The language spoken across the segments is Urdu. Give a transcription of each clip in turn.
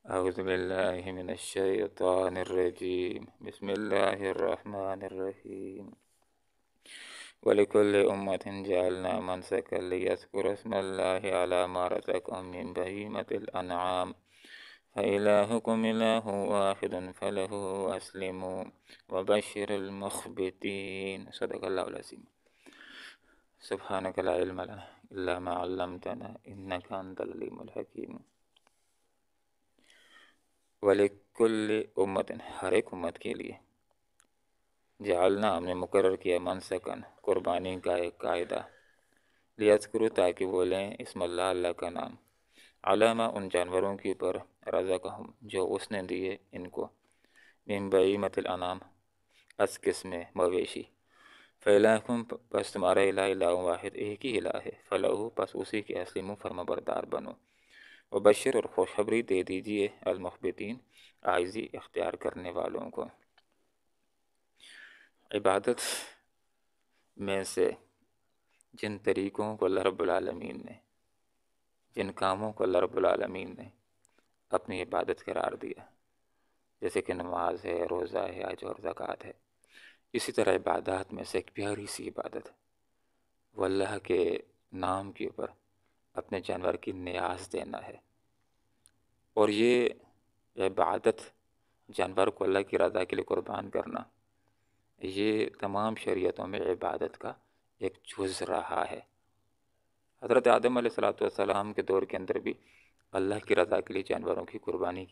أعوذ بالله من الشيطان الرجيم بسم الله الرحمن الرحيم ولكل أمة جعلنا منسكا ليذكروا اسم الله على ما رزقهم من بهيمة الأنعام فإلهكم إله واحد فله أسلموا وبشر المخبتين صدق الله العظيم سبحانك لا علم لنا إلا ما علمتنا إنك أنت العليم الحكيم وَلِكُلِّ أُمَّةٍ ہر ایک امت کے لیے جعلنا ہم نے مقرر کیا منسکن قربانی کا ایک قاعدہ لیذکروا تاکہ وہ لیں اسم اللہ کا نام علامہ ان جانوروں کے اوپر رزقہم جو اس نے دیے ان کو من بہیمۃ الانعام از قسم مویشی فإلہکم پس تمہارا الہ الہ واحد ایک ہی الہ ہے فلہو پس اسی کے اسلموا فرما بردار بنو وبشر اور خوشخبری دے دیجیے المخبتین عاجزی اختیار کرنے والوں کو۔ عبادت میں سے جن طریقوں کو اللہ رب العالمین نے، جن کاموں کو اللہ رب العالمین نے اپنی عبادت قرار دیا، جیسے کہ نماز ہے، روزہ ہے، حج اور زکوٰۃ ہے، اسی طرح عبادات میں سے ایک پیاری سی عبادت وہ اللہ کے نام کے اوپر اپنے جانور کی نیاز دینا ہے، اور یہ عبادت جانور کو اللہ کی رضا کے لیے قربان کرنا یہ تمام شریعتوں میں عبادت کا ایک جز رہا ہے۔ حضرت آدم علیہ السلام کے دور کے اندر بھی اللہ کی رضا کے لیے جانوروں کی قربانی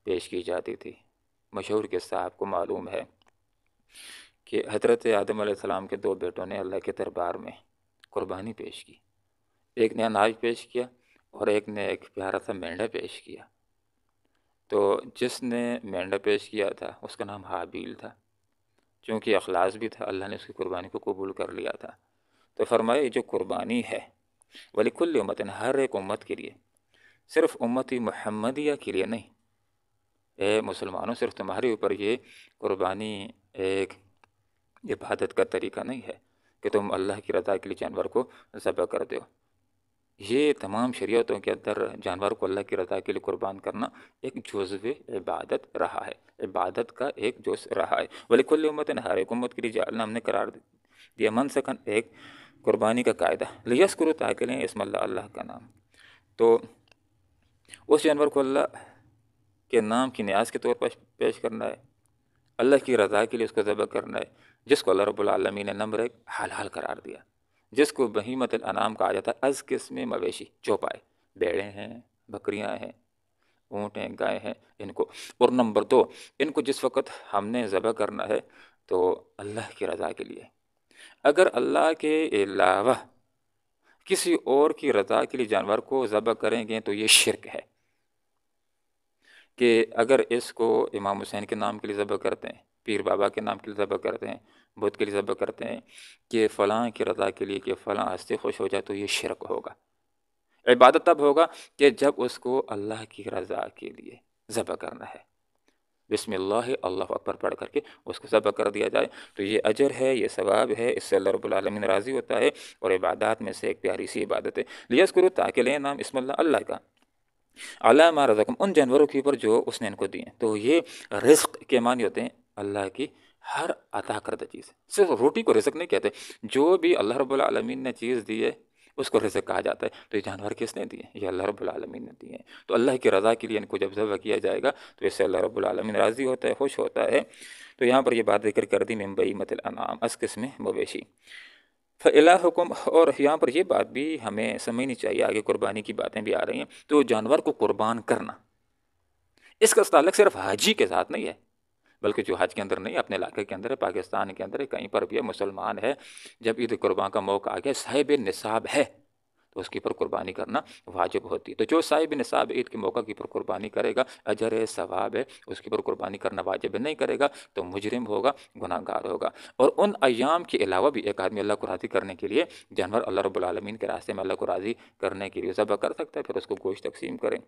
پیش کی جاتی تھی۔ مشہور قصہ آپ کو معلوم ہے کہ حضرت آدم علیہ السلام کے دو بیٹوں نے اللہ کے دربار میں قربانی پیش کی، ایک نے اناج پیش کیا اور ایک نے ایک پیارا سا مینڈا پیش کیا۔ تو جس نے مینڈا پیش کیا تھا اس کا نام حابیل تھا، چونکہ اخلاص بھی تھا، اللہ نے اس کی قربانی کو قبول کر لیا تھا۔ تو فرمایا یہ جو قربانی ہے وَلِكُلِّ أُمَّةٍ ہر ایک امت کے لیے، صرف امتی محمدیہ کے لیے نہیں، اے مسلمانوں صرف تمہارے اوپر یہ قربانی ایک عبادت کا طریقہ نہیں ہے کہ تم اللہ کی رضا کے لیے جانور کو ذبح کر دو، یہ تمام شریعتوں کے اندر جانور کو اللہ کی رضا کے لیے قربان کرنا ایک جزو عبادت رہا ہے، عبادت کا ایک جز رہا ہے۔ وَلِكُلِّ أُمَّةٍ ہر ایک امت کے لیے جعلنا ہم نے قرار دیا منسکن ایک قربانی کا قاعدہ لیذکروا تاکہ لیں اسم اللہ کا نام۔ تو اس جانور کو اللہ کے نام کی نیاز کے طور پر پیش کرنا ہے، اللہ کی رضا کے لیے اس کو ذبح کرنا ہے، جس کو اللہ رب العالمین نے نمبر ایک حلال قرار دیا، جس کو بہیمۃ الانعام کہا جاتا ہے، از قسم مویشی چوپائے، بیڑیں ہیں، بکریاں ہیں، اونٹ ہیں، گائے ہیں، ان کو، اور نمبر دو ان کو جس وقت ہم نے ذبح کرنا ہے تو اللہ کی رضا کے لیے۔ اگر اللہ کے علاوہ کسی اور کی رضا کے لیے جانور کو ذبح کریں گے تو یہ شرک ہے، کہ اگر اس کو امام حسین کے نام کے لیے ذبح کرتے ہیں، پیر بابا کے نام کے لیے ذبح کرتے ہیں، بدھ کے لیے ذبح کرتے ہیں، کہ فلاں کی رضا کے لیے کہ فلاں ہستی خوش ہو جائے، تو یہ شرک ہوگا۔ عبادت تب ہوگا کہ جب اس کو اللہ کی رضا کے لیے ذبح کرنا ہے، بسم اللہ اللہ اکبر پڑھ کر کے اس کو ذبح کر دیا جائے، تو یہ اجر ہے، یہ ثواب ہے، اس سے اللہ رب العالمین راضی ہوتا ہے، اور عبادات میں سے ایک پیاری سی عبادت ہے۔ لیذکروا تاکہ لیں نام اسم اللہ کا علی ما رزقہم ان جانوروں کے اوپر جو اس نے ان کو دیے۔ تو یہ رزق کے معنی ہوتے ہیں اللہ کی ہر عطا کردہ چیز، صرف روٹی کو رزق نہیں کہتے، جو بھی اللہ رب العالمین نے چیز دی ہے اس کو رزق کہا جاتا ہے۔ تو یہ جانور کس نے دیے؟ یہ اللہ رب العالمین نے دیے ہیں۔ تو اللہ کی رضا کے لیے ان کو جب ذبح کیا جائے گا تو اس سے اللہ رب العالمین راضی ہوتا ہے، خوش ہوتا ہے۔ تو یہاں پر یہ بات ذکر کر دی من بہیمۃ الانعام از قسم مویشی فإلہکم، اور یہاں پر یہ بات بھی ہمیں سمجھنی چاہیے، آگے قربانی کی باتیں بھی آ رہی ہیں۔ تو جانور کو قربان کرنا اس کا تعلق صرف حاجی کے ساتھ نہیں ہے، بلکہ جو حج کے اندر نہیں، اپنے علاقے کے اندر ہے، پاکستان کے اندر ہے، کہیں پر بھی ہے، مسلمان ہے، جب عید قربان کا موقع آ گیا، صاحب نصاب ہے تو اس کے اوپر قربانی کرنا واجب ہوتی ہے۔ تو جو صاحب نصاب عید کے موقع کے اوپر قربانی کرے گا، اجر ہے، ثواب ہے، اس کے اوپر قربانی کرنا واجب نہیں کرے گا تو مجرم ہوگا، گناہ گار ہوگا۔ اور ان ایام کے علاوہ بھی ایک آدمی اللہ کو راضی کرنے کے لیے جانور اللہ رب العالمین کے راستے میں اللہ کو راضی کرنے کے لیے ذبح کر سکتا ہے، پھر اس کو گوشت تقسیم کریں۔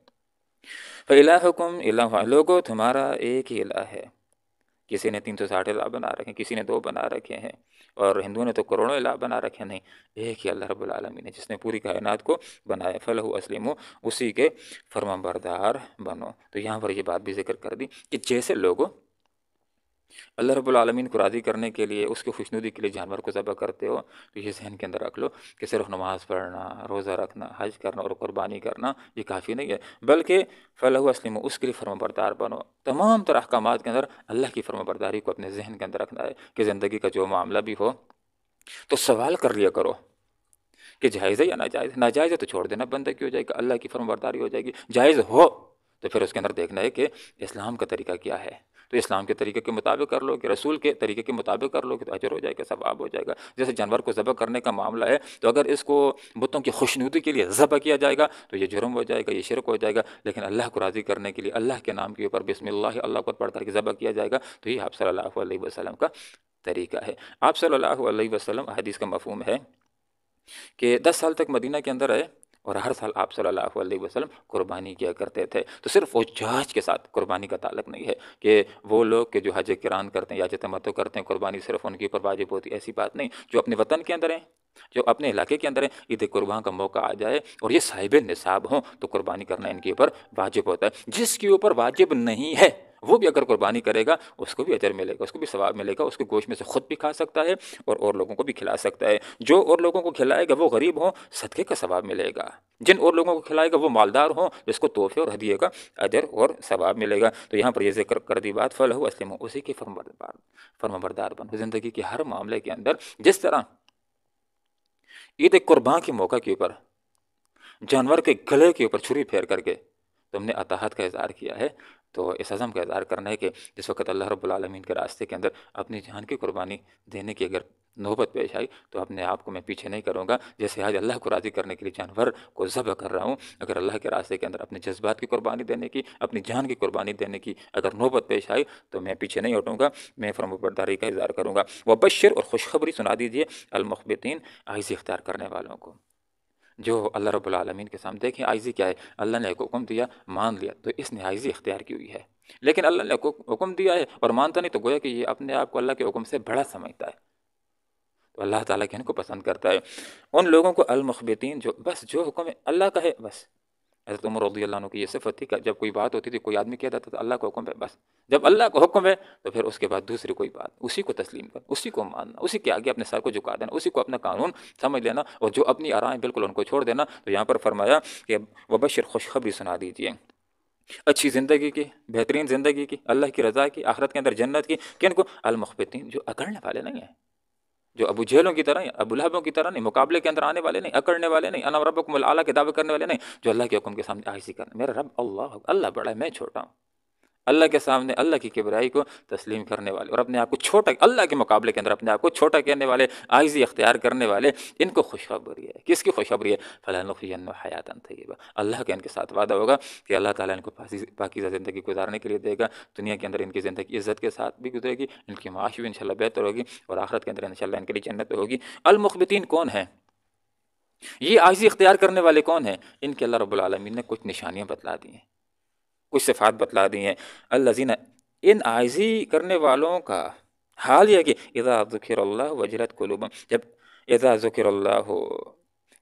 فإلہکم الہ، لوگو تمہارا ایک ہی الہ ہے، کسی نے 360 اضلاع بنا رکھے ہیں، کسی نے 2 بنا رکھے ہیں، اور ہندوؤں نے تو کروڑوں اضلاع بنا رکھے ہیں۔ نہیں، ایک ہی اللہ رب العالمین ہے جس نے پوری کائنات کو بنایا، فَلَهُ أَسْلِمُوا، اسی کے فرما بردار بنو۔ تو یہاں پر یہ بات بھی ذکر کر دی کہ جیسے لوگوں اللہ رب العالمین کو راضی کرنے کے لیے، اس کی خوشنودی کے لیے جانور کو ذبح کرتے ہو، تو یہ ذہن کے اندر رکھ لو کہ صرف نماز پڑھنا، روزہ رکھنا، حج کرنا اور قربانی کرنا یہ کافی نہیں ہے، بلکہ فَلَهُ أَسْلِمُوا، اس کے لیے فرما بردار بنو۔ تمام تر احکامات کے اندر اللہ کی فرما برداری کو اپنے ذہن کے اندر رکھنا ہے کہ زندگی کا جو معاملہ بھی ہو تو سوال کر لیا کرو کہ جائز ہے یا ناجائز ہے۔ ناجائز ہے تو چھوڑ دینا، بندگی ہو جائے گی، اللہ کی فرما برداری ہو جائے گی۔ جائز ہو تو پھر اس کے اندر دیکھنا ہے کہ اسلام کا طریقہ کیا ہے، تو اسلام کے طریقے کے مطابق کر لو، کہ رسول کے طریقے کے مطابق کر لو، کہ تو اجر ہو جائے گا، ثواب ہو جائے گا۔ جیسے جانور کو ذبح کرنے کا معاملہ ہے، تو اگر اس کو بتوں کی خوشنودی کے لیے ذبح کیا جائے گا تو یہ جرم ہو جائے گا، یہ شرک ہو جائے گا، لیکن اللہ کو راضی کرنے کے لیے اللہ کے نام کے اوپر بسم اللہ اللہ کو پڑھ کر کے ذبح کیا جائے گا، تو یہ آپ صلی اللہ علیہ وسلم کا طریقہ ہے۔ آپ صلی اللہ علیہ وسلم، حدیث کا مفہوم ہے کہ 10 سال تک مدینہ کے اندر رہے، اور ہر سال آپ صلی اللہ علیہ وسلم قربانی کیا کرتے تھے۔ تو صرف وہ حج کے ساتھ قربانی کا تعلق نہیں ہے کہ وہ لوگ کہ جو حج کران کرتے ہیں یا حج تمتع کرتے ہیں، قربانی صرف ان کے اوپر واجب ہوتی ہے، ایسی بات نہیں۔ جو اپنے وطن کے اندر ہیں، جو اپنے علاقے کے اندر ہیں، عید قربان کا موقع آ جائے اور یہ صاحب نصاب ہوں تو قربانی کرنا ان کے اوپر واجب ہوتا ہے۔ جس کے اوپر واجب نہیں ہے وہ بھی اگر قربانی کرے گا اس کو بھی اجر ملے گا، اس کو بھی ثواب ملے گا، اس کے گوشت میں سے خود بھی کھا سکتا ہے اور لوگوں کو بھی کھلا سکتا ہے۔ جو اور لوگوں کو کھلائے گا وہ غریب ہوں، صدقے کا ثواب ملے گا۔ جن اور لوگوں کو کھلائے گا وہ مالدار ہوں، جس کو تحفے اور ہدیے کا اجر اور ثواب ملے گا۔ تو یہاں پر یہ ذکر کر دی بات فَلَهُ أَسْلِمُوا، اسی کے فرما بردار بنو۔ زندگی کے ہر معاملے کے اندر جس طرح عید قربان کے موقع کے اوپر جانور کے گلے کے اوپر چھری پھیر کر کے تم نے اطاعت کا اظہار کیا ہے، تو اس عزم کا اظہار کرنا ہے کہ جس وقت اللہ رب العالمین کے راستے کے اندر اپنی جان کی قربانی دینے کی اگر نوبت پیش آئی تو اپنے آپ کو میں پیچھے نہیں کروں گا۔ جیسے آج اللہ کو راضی کرنے کے لیے جانور کو ذبح کر رہا ہوں، اگر اللہ کے راستے کے اندر اپنے جذبات کی قربانی دینے کی، اپنی جان کی قربانی دینے کی اگر نوبت پیش آئی تو میں پیچھے نہیں ہٹوں گا، میں فرمانبرداری کا اظہار کروں گا۔ وبشر، اور خوشخبری سنا دیجیے، المخبتین، عاجزی اختیار کرنے والوں کو، جو اللہ رب العالمین کے سامنے۔ دیکھیں عاجزی کیا ہے، اللہ نے ایک حکم دیا، مان لیا، تو اس نے عاجزی اختیار کی ہوئی ہے۔ لیکن اللہ نے حکم دیا ہے اور مانتا نہیں، تو گویا کہ یہ اپنے آپ کو اللہ کے حکم سے بڑا سمجھتا ہے۔ تو اللہ تعالیٰ کہنے کو پسند کرتا ہے ان لوگوں کو المخبتین، جو بس جو حکم ہے اللہ کا ہے بس۔ حضرت عمر رضی اللہ عنہ کی یہ صفت تھی کہ جب کوئی بات ہوتی تھی، کوئی آدمی کہتا تھا تو اللہ کا حکم ہے بس، جب اللہ کا حکم ہے تو پھر اس کے بعد دوسری کوئی بات، اسی کو تسلیم کرنا، اسی کو ماننا، اسی کے آگے اپنے سر کو جھکا دینا، اسی کو اپنا قانون سمجھ لینا، اور جو اپنی آرائیں بالکل ان کو چھوڑ دینا۔ تو یہاں پر فرمایا کہ وبشر، خوشخبری سنا دیجیے اچھی زندگی کی، بہترین زندگی کی، اللہ کی رضا کی، آخرت کے اندر جنت کی۔ کن کو؟ المخبتین، جو اکڑنے والے نہیں ہیں، جو ابو جہلوں کی طرح، ابو لہبوں کی طرح نہیں، مقابلے کے اندر آنے والے نہیں، اکڑنے والے نہیں، انا ربکم الاعلیٰ کے دعوے کرنے والے نہیں، جو اللہ کے حکم کے سامنے عاجزی کرنے، میرا رب اللہ بڑا ہے، میں چھوٹا ہوں، اللہ کے سامنے اللہ کی کبریائی کو تسلیم کرنے والے اور اپنے آپ کو چھوٹا، اللہ کے مقابلے کے اندر اپنے آپ کو چھوٹا کہنے والے، عاجزی اختیار کرنے والے، ان کو خوشخبری ہے۔ کس کی خوشخبری ہے؟ فَلَنُحْيِيَنَّهُ حَيَاةً طَيِّبَةً، اللہ کا ان کے ساتھ وعدہ ہوگا کہ اللہ تعالیٰ ان کو پاکیزہ زندگی گزارنے کے لیے دے گا، دنیا کے اندر ان کی زندگی عزت کے ساتھ بھی گزرے گی، ان کی معاش بھی انشاءاللہ بہتر ہوگی، اور آخرت کے اندر انشاءاللہ ان کے لیے جنت ہوگی۔ المخبتین کون ہیں؟ یہ عاجزی اختیار کرنے والے کون ہیں؟ ان کے اللہ رب العالمین نے کچھ نشانیاں بتلا دی ہیں، کچھ صفات بتلا دی ہیں۔ الذین، ان عاجزی کرنے والوں کا حال یہ ہے کہ اذا ذکر اللہ وجلت قلوبہم، جب اذا ذکر اللہ،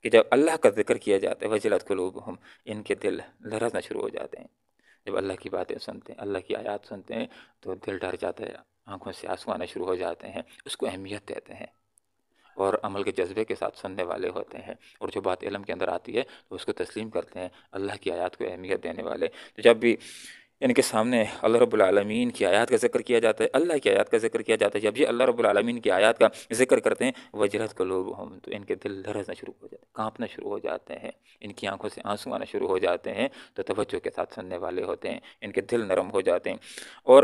کہ جب اللہ کا ذکر کیا جاتا ہے، وجلت قلوبہم، ان کے دل لرزنا شروع ہو جاتے ہیں۔ جب اللہ کی باتیں سنتے ہیں، اللہ کی آیات سنتے ہیں تو دل ڈر جاتا ہے، آنکھوں سے آنسو آنا شروع ہو جاتے ہیں، اس کو اہمیت دیتے ہیں اور عمل کے جذبے کے ساتھ سننے والے ہوتے ہیں، اور جو بات علم کے اندر آتی ہے تو اس کو تسلیم کرتے ہیں، اللہ کی آیات کو اہمیت دینے والے۔ تو جب بھی ان کے سامنے اللہ رب العالمین کی آیات کا ذکر کیا جاتا ہے، اللہ کی آیات کا ذکر کیا جاتا ہے، جب یہ اللہ رب العالمین کی آیات کا ذکر کرتے ہیں، وجلت قلوبہم، تو ان کے دل لرزنا شروع ہو جاتے ہیں، کانپنا شروع ہو جاتے ہیں، ان کی آنکھوں سے آنسو آنا شروع ہو جاتے ہیں، تو توجہ کے ساتھ سننے والے ہوتے ہیں، ان کے دل نرم ہو جاتے ہیں۔ اور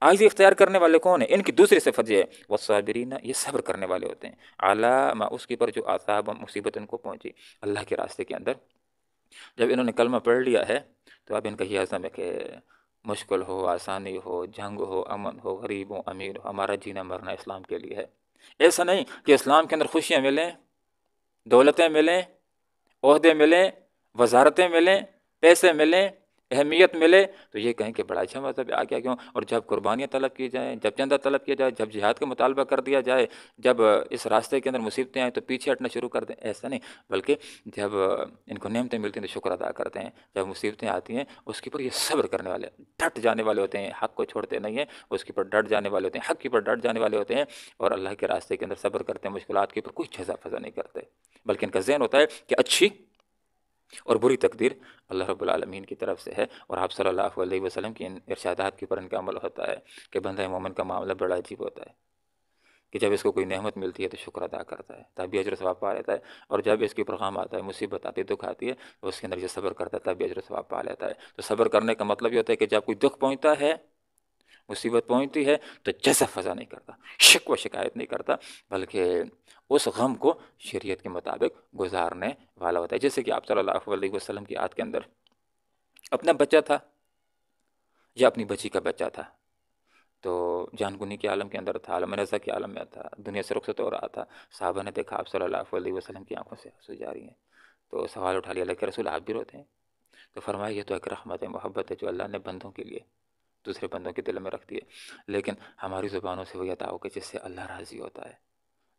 عاجزی اختیار کرنے والے کون ہیں؟ ان کی دوسری صفت یہ ہے، والصابرین، یہ صبر کرنے والے ہوتے ہیں، علی ما، اس کے پر جو عذاب مصیبت ان کو پہنچی اللہ کے راستے کے اندر۔ جب انہوں نے کلمہ پڑھ لیا ہے تو اب ان کا یہ عزم ہے کہ مشکل ہو، آسانی ہو، جنگ ہو، امن ہو، غریب ہو، امیر ہو، ہمارا جینا مرنا اسلام کے لیے ہے۔ ایسا نہیں کہ اسلام کے اندر خوشیاں ملیں، دولتیں ملیں، عہدے ملیں، وزارتیں ملیں، پیسے ملیں، اہمیت ملے تو یہ کہیں کہ بڑا اچھا مذہب آ گیا کیوں. اور جب قربانیاں طلب کی جائیں، جب چندہ طلب کیا جائے، جب جہاد کا مطالبہ کر دیا جائے، جب اس راستے کے اندر مصیبتیں آئیں تو پیچھے ہٹنا شروع کر دیں، ایسا نہیں. بلکہ جب ان کو نعمتیں ملتی ہیں تو شکر ادا کرتے ہیں. جب مصیبتیں آتی ہیں اس کے اوپر یہ صبر کرنے والے، ڈٹ جانے والے ہوتے ہیں، حق کو چھوڑتے نہیں ہیں، اس کے اوپر ڈٹ جانے والے ہوتے ہیں، حق کے اوپر ڈٹ جانے والے ہوتے ہیں، اور اللہ کے راستے کے اندر صبر کرتے ہیں، مشکلات کے اوپر کوئی جھزا پھزا نہیں کرتے. بلکہ ان کا ذہن ہوتا ہے کہ اچھی اور بری تقدیر اللہ رب العالمین کی طرف سے ہے. اور آپ صلی اللہ علیہ وسلم کی ان ارشادات کے اوپر ان کا عمل ہوتا ہے کہ بندہ مومن کا معاملہ بڑا عجیب ہوتا ہے کہ جب اس کو کوئی نعمت ملتی ہے تو شکر ادا کرتا ہے، تبھی اجر و ثواب پا لیتا ہے. اور جب اس کے اوپر غم آتا ہے، مصیبت آتی ہے، دکھ آتی ہے، تو اس کے اندر یہ صبر کرتا ہے، تبھی اجر و ثواب پا لیتا ہے. تو صبر کرنے کا مطلب یہ ہوتا ہے کہ جب کوئی دکھ پہنچتا ہے، مصیبت پہنچتی ہے، تو جزع فضا نہیں کرتا، شک و شکایت نہیں کرتا، بلکہ اس غم کو شریعت کے مطابق گزارنے والا ہوتا ہے. جیسے کہ آپ صلی اللہ علیہ وسلم کی عادت کے اندر اپنا بچہ تھا یا اپنی بچی کا بچہ تھا، تو جان کنی کے عالم کے اندر تھا، عالم رضا کے عالم میں تھا، دنیا سے رخصت ہو رہا تھا. صحابہ نے دیکھا آپ صلی اللہ علیہ وسلم کی آنکھوں سے آنسو جاری ہیں، تو سوال اٹھا لیا، اللہ کے رسول آپ بھی روتے ہیں؟ تو فرمایا یہ تو ایک رحمت ہے، محبت ہے جو اللہ نے بندوں کے لیے دوسرے بندوں کے دل میں رکھ دیے، لیکن ہماری زبانوں سے وہ ادا ہو کہ جس سے اللہ راضی ہوتا ہے.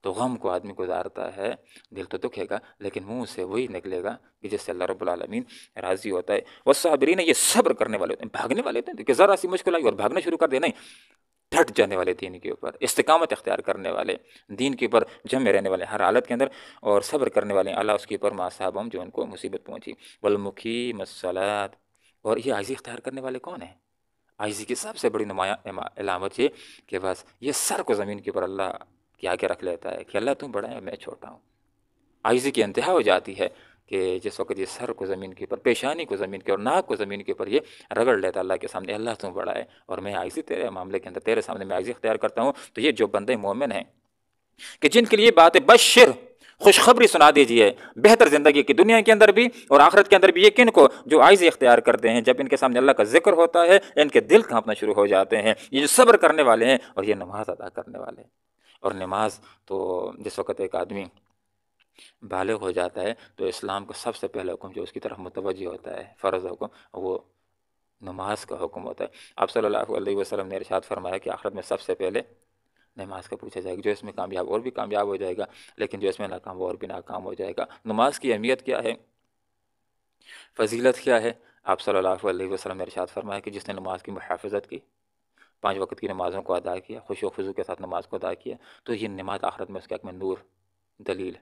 تو غم کو آدمی گزارتا ہے، دل تو دکھے گا لیکن منہ سے وہی نکلے گا کہ جس سے اللہ رب العالمین راضی ہوتا ہے. والصابرین، یہ صبر کرنے والے ہوتے ہیں، بھاگنے والے ہوتے ہیں کہ ذرا سی مشکل آئی اور بھاگنا شروع کر دے، نہیں، ڈٹ جانے والے دین کے اوپر، استقامت اختیار کرنے والے، دین کے اوپر جمے رہنے والے ہر حالت کے اندر، اور صبر کرنے والے اللہ اس کے اوپر ما اصابہم جو ان کو مصیبت پہنچی. والمقیم الصلاۃ، اور یہ عاجزی اختیار کرنے والے کون ہیں؟ عاجزی کی سب سے بڑی نمایاں علامت یہ کہ بس یہ سر کو زمین کے اوپر اللہ کے آگے رکھ لیتا ہے کہ اللہ تم بڑا ہے، میں چھوٹا ہوں. عاجزی کی انتہا ہو جاتی ہے کہ جس وقت یہ سر کو زمین کے اوپر، پیشانی کو زمین کے اور ناک کو زمین کے اوپر یہ رگڑ لیتا اللہ کے سامنے، اللہ تم بڑا ہے اور میں عاجزی تیرے معاملے کے اندر تیرے سامنے میں عاجزی اختیار کرتا ہوں. تو یہ جو بندے مومن ہیں کہ جن کے لیے بات بشر، خوشخبری سنا دیجئے بہتر زندگی کی دنیا کے اندر بھی اور آخرت کے اندر بھی. یہ کن کو؟ جو عاجزی اختیار کرتے ہیں، جب ان کے سامنے اللہ کا ذکر ہوتا ہے ان کے دل کانپنا شروع ہو جاتے ہیں. یہ جو صبر کرنے والے ہیں اور یہ نماز ادا کرنے والے ہیں. اور نماز تو جس وقت ایک آدمی بالغ ہو جاتا ہے تو اسلام کا سب سے پہلا حکم جو اس کی طرف متوجہ ہوتا ہے، فرض حکم، وہ نماز کا حکم ہوتا ہے. آپ صلی اللہ علیہ وسلم نے ارشاد فرمایا کہ آخرت میں سب سے پہلے نماز کا پوچھا جائے گا. جو اس میں کامیاب اور بھی کامیاب ہو جائے گا، لیکن جو اس میں ناکام وہ اور بھی ناکام ہو جائے گا. نماز کی اہمیت کیا ہے، فضیلت کیا ہے؟ آپ صلی اللہ علیہ وسلم نے ارشاد فرمایا کہ جس نے نماز کی محافظت کی، 5 وقت کی نمازوں کو ادا کیا، خشوع و خضوع کے ساتھ نماز کو ادا کیا، تو یہ نماز آخرت میں اس کے حق میں نور، دلیل،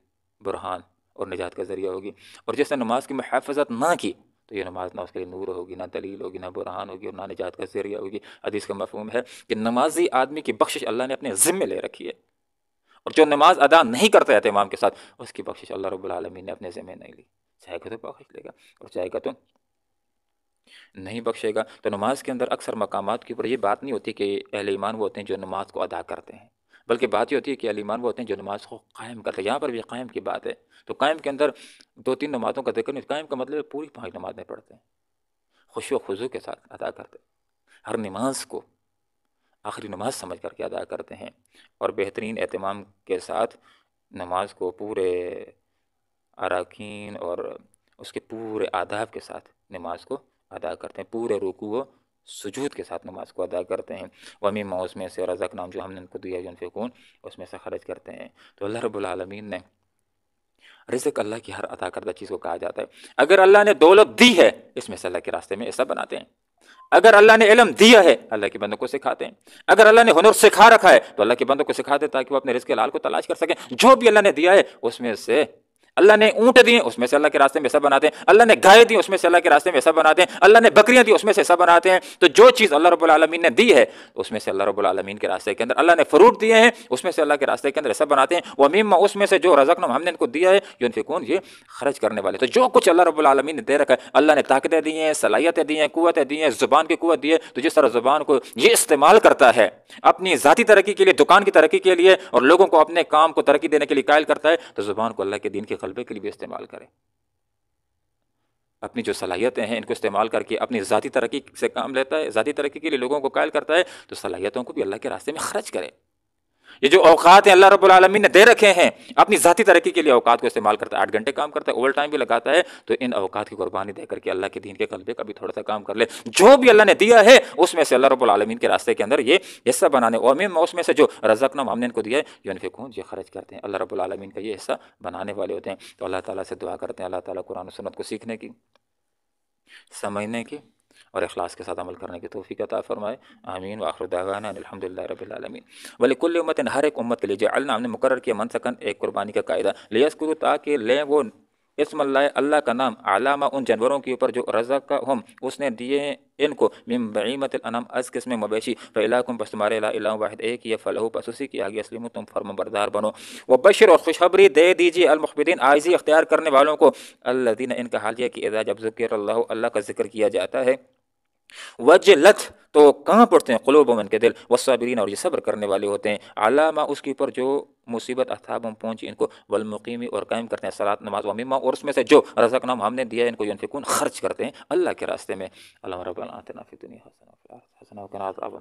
برہان اور نجات کا ذریعہ ہوگی. اور جس نے نماز کی محافظت نہ کی تو یہ نماز نہ اس کے لیے نور ہوگی، نہ دلیل ہوگی، نہ برہان ہوگی اور نہ نجات کا ذریعہ ہوگی. حدیث کا مفہوم ہے کہ نمازی آدمی کی بخشش اللہ نے اپنے ذمے لے رکھی ہے، اور جو نماز ادا نہیں کرتا ہے اہتمام کے ساتھ اس کی بخشش اللہ رب العالمین نے اپنے ذمے نہیں لی. چاہے گا تو بخش لے گا اور چاہے گا تو نہیں بخشے گا. تو نماز کے اندر اکثر مقامات کے اوپر یہ بات نہیں ہوتی کہ اہل ایمان وہ ہوتے ہیں جو نماز کو ادا کرتے ہیں، بلکہ بات یہ ہوتی ہے کہ اہل ایمان وہ ہوتے ہیں جو نماز کو قائم کرتے ہیں. یہاں پر بھی قائم کی بات ہے. تو قائم کے اندر 2-3 نمازوں کا ذکر نہیں، قائم کا مطلب ہے پوری 5 نمازیں پڑھتے ہیں، خشوع و خضوع کے ساتھ ادا کرتے ہیں، ہر نماز کو آخری نماز سمجھ کر کے ادا کرتے ہیں، اور بہترین اہتمام کے ساتھ نماز کو پورے اراکین اور اس کے پورے آداب کے ساتھ نماز کو ادا کرتے ہیں، پورے رکوع و سجود کے ساتھ نماز کو ادا کرتے ہیں. وَمِمَّا اس میں سے رزقناہم جو ہم نے ان کو دیا ينفقون اس میں سے خرچ کرتے ہیں. تو اللہ رب العالمین نے رزق اللہ کی ہر عطا کردہ چیز کو کہا جاتا ہے. اگر اللہ نے دولت دی ہے اس میں سے اللہ کے راستے میں ایسا بناتے ہیں. اگر اللہ نے علم دیا ہے اللہ کے بندوں کو سکھاتے ہیں. اگر اللہ نے ہنر سکھا رکھا ہے تو اللہ کے بندوں کو سکھاتے ہیں تاکہ وہ اپنے رزق حلال کو تلاش کر سکیں. جو بھی اللہ نے دیا ہے اس میں سے اللہ نے اونٹ دیے اس میں سے اللہ کے راستے میں ایسا بناتے ہیں. اللہ نے گائے دی اس میں سے اللہ کے راستے میں ایسا بناتے ہیں. اللہ نے بکریاں دی اس میں سے ایسا بناتے ہیں. تو جو چیز اللہ رب العالمین نے دی ہے اس میں سے اللہ رب العالمین کے راستے کے اندر، اللہ نے فروٹ دیے ہیں اس میں سے اللہ کے راستے کے اندر ایسا بناتے ہیں. وَمِمَّا اس میں سے جو رزقناہم ہم نے ان کو دیا ہے ينفقون یہ خرچ کرنے والے. تو جو کچھ اللہ رب العالمین نے دے رکھا ہے، اللہ نے طاقتیں دی ہیں، صلاحیتیں دی ہیں، قوتیں دی ہیں، زبان کی قوت دی ہے. تو جس طرح زبان کو یہ استعمال کرتا ہے اپنی ذاتی ترقی کے لیے، دکان کی ترقی کے لیے، اور لوگوں کو اپنے کام کو ترقی دینے کے لیے قائل کرتا ہے، تو زبان کو اللہ کے دین کے غلبے کے لیے بھی استعمال کرے. اپنی جو صلاحیتیں ہیں ان کو استعمال کر کے اپنی ذاتی ترقی سے کام لیتا ہے، ذاتی ترقی کے لیے لوگوں کو قائل کرتا ہے، تو صلاحیتوں کو بھی اللہ کے راستے میں خرچ کرے. یہ جو اوقات ہیں اللہ رب العالمین نے دے رکھے ہیں، اپنی ذاتی ترقی کے لیے اوقات کو استعمال کرتا ہے، 8 گھنٹے کام کرتا ہے، اوور ٹائم بھی لگاتا ہے، تو ان اوقات کی قربانی دے کر کے اللہ کے دین کے غلبے کا بھی تھوڑا سا کام کر لے، جو بھی اللہ نے دیا ہے اس میں سے اللہ رب العالمین کے راستے کے اندر یہ حصہ بنانے، اور اس میں سے جو رزقنا ہم نے ان کو دیا ہے ينفقون، یہ خرچ کرتے ہیں، اللہ رب العالمین کا یہ حصہ بنانے والے ہوتے ہیں۔ تو اللہ تعالیٰ سے دعا کرتے ہیں اللہ تعالیٰ قرآن و سنت کو سیکھنے کی، سمجھنے کی اور اخلاص کے ساتھ عمل کرنے کی توفیق عطا فرمائے، آمین۔ وآخر دعوانا الحمدللہ رب العالمین۔ وَلِكُلِّ أُمَّةٍ، ہر ایک امت کے لیے، جعلنا، ہم نے مقرر کیا، منسکن، ایک قربانی کا قاعدہ، لیذکروا، تاکہ لیں وہ اسم اللہ، اللہ کا نام، علامہ، ان جانوروں کے اوپر جو رزقہم، اس نے دیے ان کو، من بہیمۃ الانعام، از قسم مویشی، فإلہکم، بس تمہارے الہ واحد ایک ہی ہے، فلہ، بس اسی کی آگے اسلموا، تم فرمان بردار بنو، وبشر، اور خوشخبری دے دیجیے، المخبتین، عاجزی اختیار کرنے والوں کو، الذین، ان کا حال یہ کہ اذا، جب ذکر اللہ، اللہ کا ذکر کیا جاتا ہے، وجلت، تو کہاں پڑتے ہیں، قلوبہم، ان کے دل، والصابرین، اور یہ صبر کرنے والے ہوتے ہیں، علامہ، اس کے اوپر جو مصیبت اصحابہم پہنچی ان کو، والمقیمی، اور قائم کرتے ہیں صلاۃ، نماز، ومما، اور اس میں سے جو رزقناہم، ہم نے دیا ان کو، ينفقون، خرچ کرتے ہیں اللہ کے راستے میں۔ اللہم ربنا آتنا فی الدنیا حسنہ وفی الآخرۃ حسنہ وقنا عذاب